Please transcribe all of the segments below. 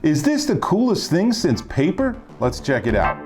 Is this the coolest thing since paper? Let's check it out.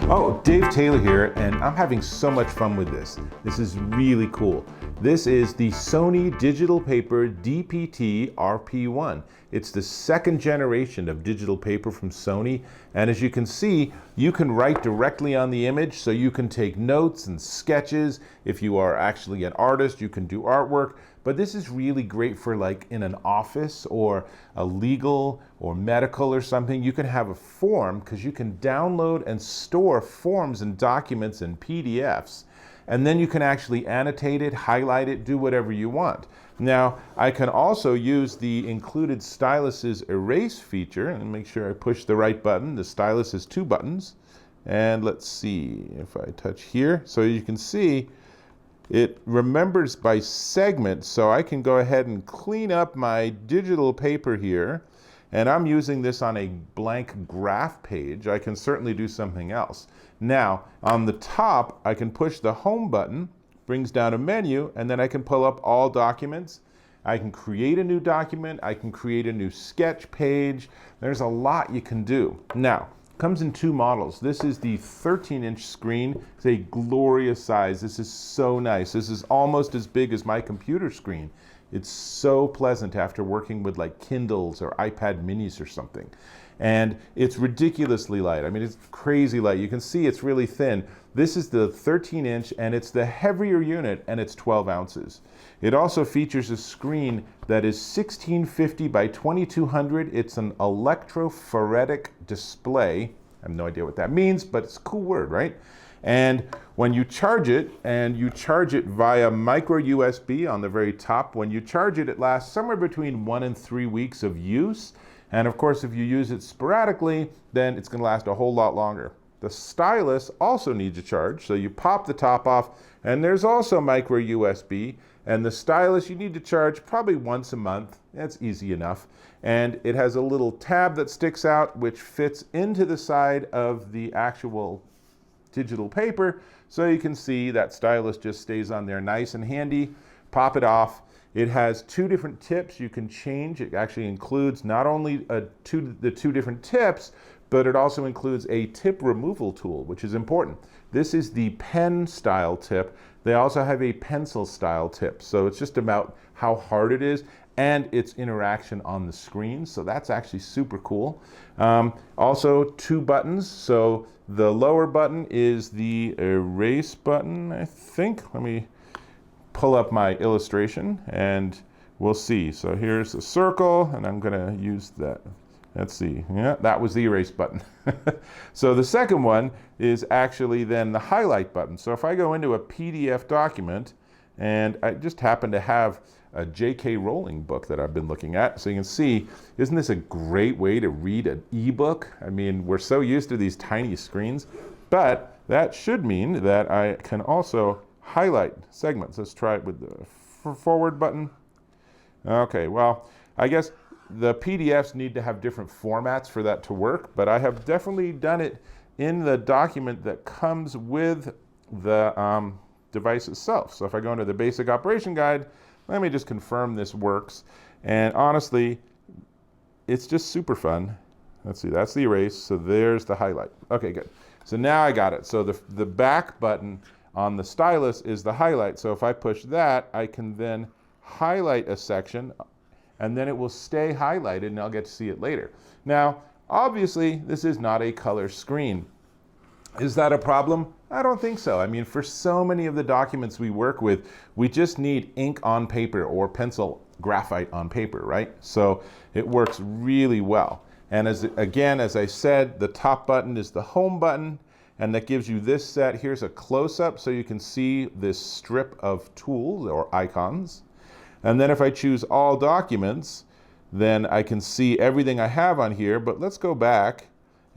Oh, Dave Taylor here, and I'm having so much fun with this. This is really cool. This is the Sony Digital Paper DPT-RP1. It's the second generation of digital paper from Sony, and as you can see, you can write directly on the image, so you can take notes and sketches. If you are actually an artist, you can do artwork, but this is really great for like in an office or a legal or medical or something. You can have a form because you can download and store forms and documents and PDFs. And then you can actually annotate it, highlight it, do whatever you want. Now, I can also use the included Stylus's erase feature, and make sure I push the right button. The Stylus has 2 buttons. And let's see if I touch here. So you can see it remembers by segment, so I can go ahead and clean up my digital paper here. And I'm using this on a blank graph page. I can certainly do something else. Now, on the top, I can push the home button, brings down a menu, and then I can pull up all documents. I can create a new document. I can create a new sketch page. There's a lot you can do. Now, it comes in 2 models. This is the 13-inch screen. It's a glorious size. This is so nice. This is almost as big as my computer screen. It's so pleasant after working with like Kindles or iPad minis or something. And it's ridiculously light. I mean, it's crazy light. You can see it's really thin. This is the 13-inch, and it's the heavier unit, and it's 12 ounces. It also features a screen that is 1650 by 2200. It's an electrophoretic display. I have no idea what that means, but it's a cool word, right? And when you charge it, and you charge it via micro USB on the very top, when you charge it, it lasts somewhere between 1 and 3 weeks of use. And of course, if you use it sporadically, then it's going to last a whole lot longer. The Stylus also needs a charge, so you pop the top off, and there's also micro USB. And the Stylus you need to charge probably once a month. That's easy enough. And it has a little tab that sticks out, which fits into the side of the actual digital paper, so you can see that Stylus just stays on there nice and handy. Pop it off. It has 2 different tips you can change. It actually includes not only the 2 different tips, but it also includes a tip removal tool, which is important. This is the pen style tip. They also have a pencil style tip. So it's just about how hard it is and its interaction on the screen. So that's actually super cool. Also 2 buttons. So the lower button is the erase button, I think. Let me pull up my illustration and we'll see. So here's a circle, and I'm gonna use that. Let's see, yeah, that was the erase button. So the second one is actually then the highlight button. So if I go into a PDF document, and I just happen to have a J.K. Rowling book that I've been looking at, so you can see, isn't this a great way to read an ebook? I mean, we're so used to these tiny screens, but that should mean that I can also highlight segments. Let's try it with the forward button. Okay, well, I guess the PDFs need to have different formats for that to work, but I have definitely done it in the document that comes with the device itself. So if I go into the basic operation guide, let me just confirm this works. And honestly, it's just super fun. Let's see, that's the erase, so there's the highlight. Okay, good. So now I got it. So the back button on the Stylus is the highlight. So if I push that, I can then highlight a section, and then it will stay highlighted, and I'll get to see it later. Now, obviously, this is not a color screen. Is that a problem? I don't think so. I mean, for so many of the documents we work with, we just need ink on paper or pencil graphite on paper, right? So it works really well. And again, as I said, the top button is the home button, and that gives you this set. Here's a close-up so you can see this strip of tools or icons. And then if I choose all documents, then I can see everything I have on here. But let's go back,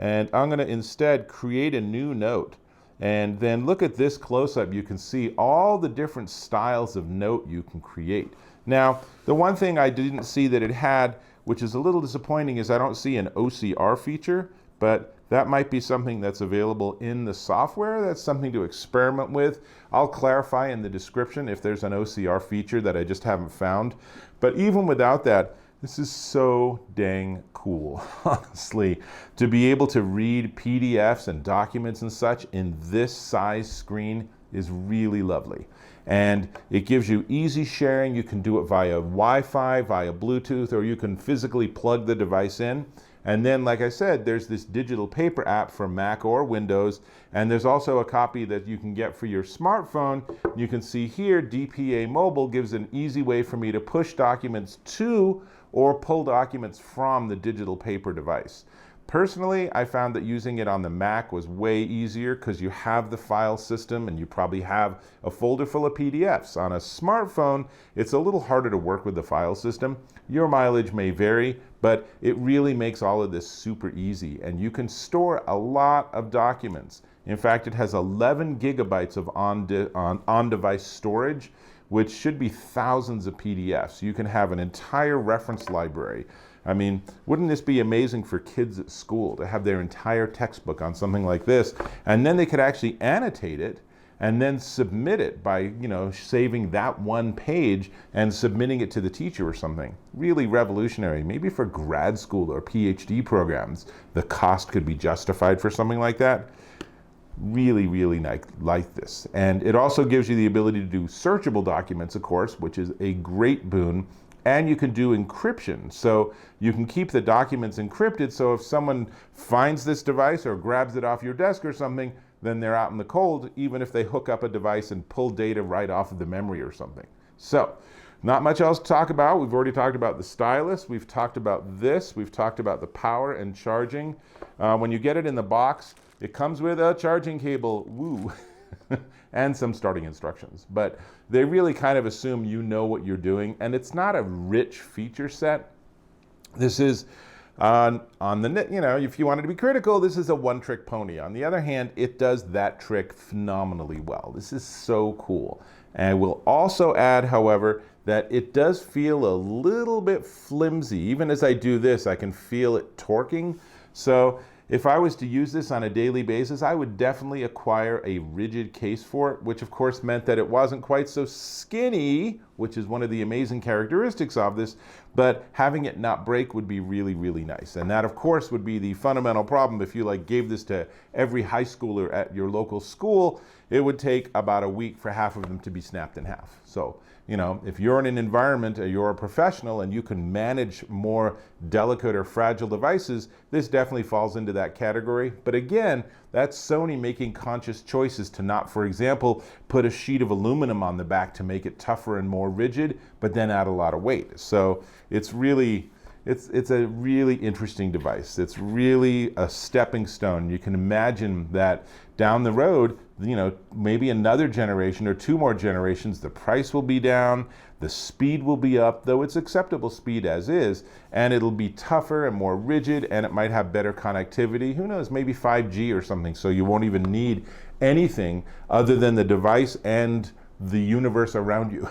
and I'm going to instead create a new note. And then look at this close-up. You can see all the different styles of note you can create. Now, the one thing I didn't see that it had, which is a little disappointing, is I don't see an OCR feature, but that might be something that's available in the software. That's something to experiment with. I'll clarify in the description if there's an OCR feature that I just haven't found. But even without that, this is so dang cool, honestly, to be able to read PDFs and documents and such in this size screen is really lovely. And it gives you easy sharing. You can do it via Wi-Fi, via Bluetooth, or you can physically plug the device in. And then, like I said, there's this digital paper app for Mac or Windows, and there's also a copy that you can get for your smartphone. You can see here, DPA Mobile gives an easy way for me to push documents to or pull documents from the digital paper device. Personally, I found that using it on the Mac was way easier because you have the file system and you probably have a folder full of PDFs. On a smartphone, it's a little harder to work with the file system. Your mileage may vary, but it really makes all of this super easy, and you can store a lot of documents. In fact, it has 11 gigabytes of on-device storage, which should be thousands of PDFs. You can have an entire reference library. I mean, wouldn't this be amazing for kids at school to have their entire textbook on something like this? And then they could actually annotate it and then submit it by, you know, saving that one page and submitting it to the teacher or something. Really revolutionary. Maybe for grad school or PhD programs, the cost could be justified for something like that. Really, really like this. And it also gives you the ability to do searchable documents, of course, which is a great boon. And you can do encryption. So you can keep the documents encrypted, so if someone finds this device or grabs it off your desk or something, then they're out in the cold, even if they hook up a device and pull data right off of the memory or something. So, not much else to talk about. We've already talked about the stylus. We've talked about this. We've talked about the power and charging. When you get it in the box, it comes with a charging cable, woo, and some starting instructions. But they really kind of assume you know what you're doing, and it's not a rich feature set. This is on the, you know, if you wanted to be critical, this is a one-trick pony. On the other hand, it does that trick phenomenally well. This is so cool. And I will also add, however, that it does feel a little bit flimsy. Even as I do this, I can feel it torquing. So if I was to use this on a daily basis, I would definitely acquire a rigid case for it, which of course meant that it wasn't quite so skinny, which is one of the amazing characteristics of this, but having it not break would be really, really nice. And that of course would be the fundamental problem. If you gave this to every high schooler at your local school, it would take about a week for half of them to be snapped in half. So, you know, if you're in an environment, or you're a professional and you can manage more delicate or fragile devices, this definitely falls into that category. But again, that's Sony making conscious choices to not, for example, put a sheet of aluminum on the back to make it tougher and more rigid, but then add a lot of weight. So it's really, it's a really interesting device. It's really a stepping stone. You can imagine that down the road, you know, maybe another generation or two more generations, the price will be down, the speed will be up, though it's acceptable speed as is, and it'll be tougher and more rigid, and it might have better connectivity. Who knows, maybe 5G or something, so you won't even need anything other than the device and the universe around you.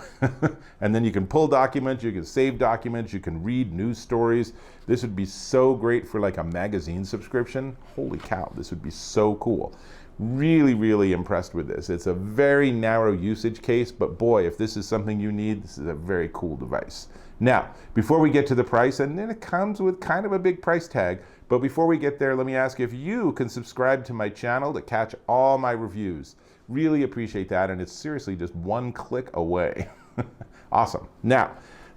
And then you can pull documents, you can save documents, you can read news stories. This would be so great for like a magazine subscription. Holy cow, this would be so cool. Really, really impressed with this. It's a very narrow usage case, but boy, if this is something you need, this is a very cool device. Now, before we get to the price, and then it comes with kind of a big price tag, but before we get there, let me ask if you can subscribe to my channel to catch all my reviews. Really appreciate that, and it's seriously just one click away. Awesome. Now,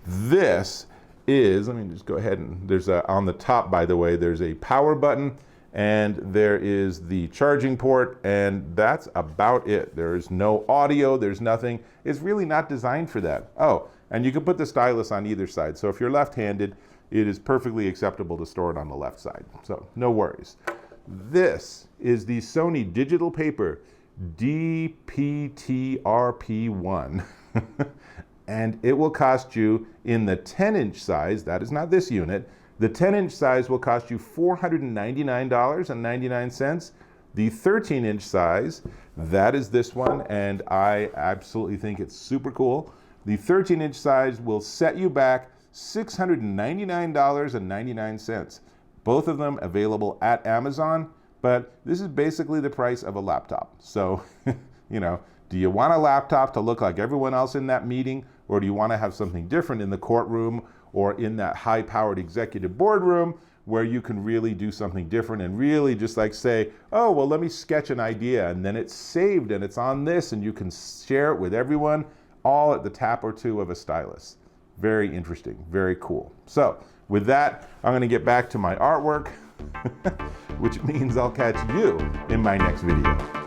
this is, let me just go ahead and, there's a, on the top, by the way, there's a power button, and there is the charging port, and that's about it. There is no audio, there's nothing. It's really not designed for that. Oh, and you can put the stylus on either side. So if you're left-handed, it is perfectly acceptable to store it on the left side. So no worries. This is the Sony Digital Paper DPT-RP1. And it will cost you, in the 10-inch size, that is not this unit, the 10-inch size will cost you $499.99. The 13-inch size, that is this one, and I absolutely think it's super cool. The 13-inch size will set you back $699.99. Both of them available at Amazon, but this is basically the price of a laptop. So, you know, do you want a laptop to look like everyone else in that meeting, or do you want to have something different in the courtroom or in that high-powered executive boardroom where you can really do something different and really just like say, oh, well, let me sketch an idea, and then it's saved and it's on this and you can share it with everyone, all at the tap or two of a stylus. Very interesting, very cool. So with that, I'm going to get back to my artwork, which means I'll catch you in my next video.